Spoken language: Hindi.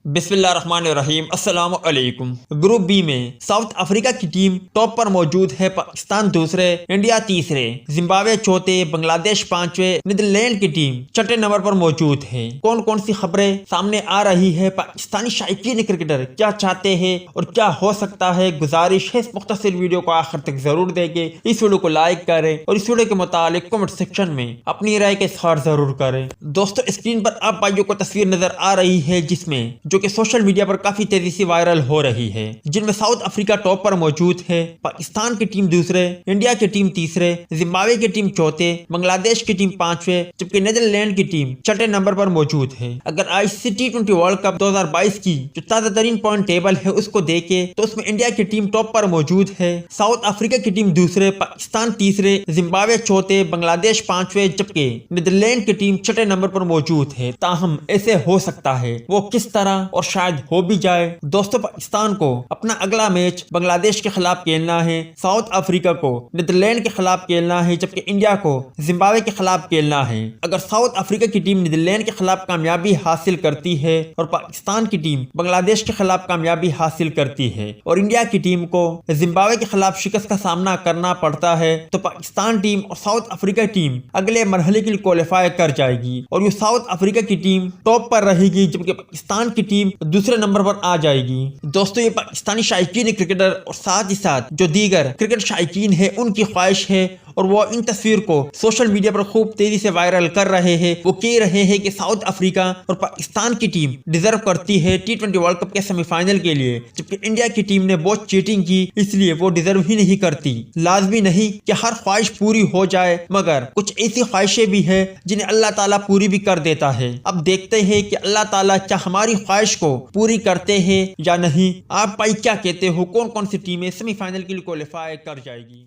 बिस्मिल्लाहिर्रहमानिर्रहीम अस्सलाम वालेकुम। ग्रुप बी में साउथ अफ्रीका की टीम टॉप पर मौजूद है। पाकिस्तान दूसरे, इंडिया तीसरे, जिम्बाब्वे चौथे, बांग्लादेश पांचवे, नीदरलैंड की टीम छठे नंबर पर मौजूद है। कौन कौन सी खबरें सामने आ रही है, पाकिस्तानी शायकीन क्रिकेटर क्या चाहते हैं और क्या हो सकता है, गुजारिश है इस मुख्तसर वीडियो को आखिर तक जरूर देखें। इस वीडियो को लाइक करें और इस वीडियो के मुतालिक कमेंट सेक्शन में अपनी राय के इज़हार जरूर करें। दोस्तों, स्क्रीन पर आप भाइयों को तस्वीर नजर आ रही है जिसमें जो कि सोशल मीडिया पर काफी तेजी से वायरल हो रही है, जिनमें साउथ अफ्रीका टॉप पर मौजूद है, पाकिस्तान की टीम दूसरे, इंडिया की टीम तीसरे, जिम्बाब्वे की टीम चौथे, बांग्लादेश की टीम पांचवे, जबकि नीदरलैंड की टीम छठे नंबर पर मौजूद है। अगर आईसीसी T20 वर्ल्ड कप 2022 की जो ताजा तरीन पॉइंट टेबल है उसको देखे तो उसमें इंडिया की टीम टॉप पर मौजूद है, साउथ अफ्रीका की टीम दूसरे, पाकिस्तान तीसरे, जिम्बाब्वे चौथे, बांग्लादेश पांचवे, जबकि नीदरलैंड की टीम छठे नंबर पर मौजूद है। ताहम ऐसे हो सकता है वो किस तरह और शायद हो भी जाए। दोस्तों, पाकिस्तान को अपना अगला मैच बांग्लादेश के खिलाफ खेलना है, साउथ अफ्रीका को नीदरलैंड के खिलाफ खेलना है, जबकि इंडिया को जिम्बाब्वे के खिलाफ खेलना है। अगर साउथ अफ्रीका की टीम नीदरलैंड के खिलाफ कामयाबी हासिल करती है और पाकिस्तान की टीम बांग्लादेश के खिलाफ कामयाबी हासिल करती है और इंडिया की टीम को जिम्बाब्वे के खिलाफ शिकस्त का सामना करना पड़ता है, तो पाकिस्तान टीम और साउथ अफ्रीका टीम अगले मरहले के लिए क्वालिफाई कर जाएगी और ये साउथ अफ्रीका की टीम टॉप पर रहेगी, जबकि पाकिस्तान की टीम दूसरे नंबर पर आ जाएगी। दोस्तों, ये पाकिस्तानी शायकीन क्रिकेटर और साथ ही साथ जो दीगर क्रिकेट शायकीन है उनकी ख्वाहिश है और वो इन तस्वीर को सोशल मीडिया पर खूब तेजी से वायरल कर रहे हैं। वो कह रहे हैं कि साउथ अफ्रीका और पाकिस्तान की टीम डिजर्व करती है T20 वर्ल्ड कप के सेमीफाइनल के लिए, जबकि इंडिया की टीम ने बहुत चीटिंग की, इसलिए वो डिजर्व ही नहीं करती। लाजमी नहीं कि हर ख्वाहिश पूरी हो जाए, मगर कुछ ऐसी ख्वाहिशें भी है जिन्हें अल्लाह ताला पूरी भी कर देता है। अब देखते हैं कि अल्लाह ताला क्या हमारी ख्वाहिश को पूरी करते हैं या नहीं। आप भाई क्या कहते हो, कौन कौन सी टीमें सेमीफाइनल के लिए क्वालिफाई कर जाएगी?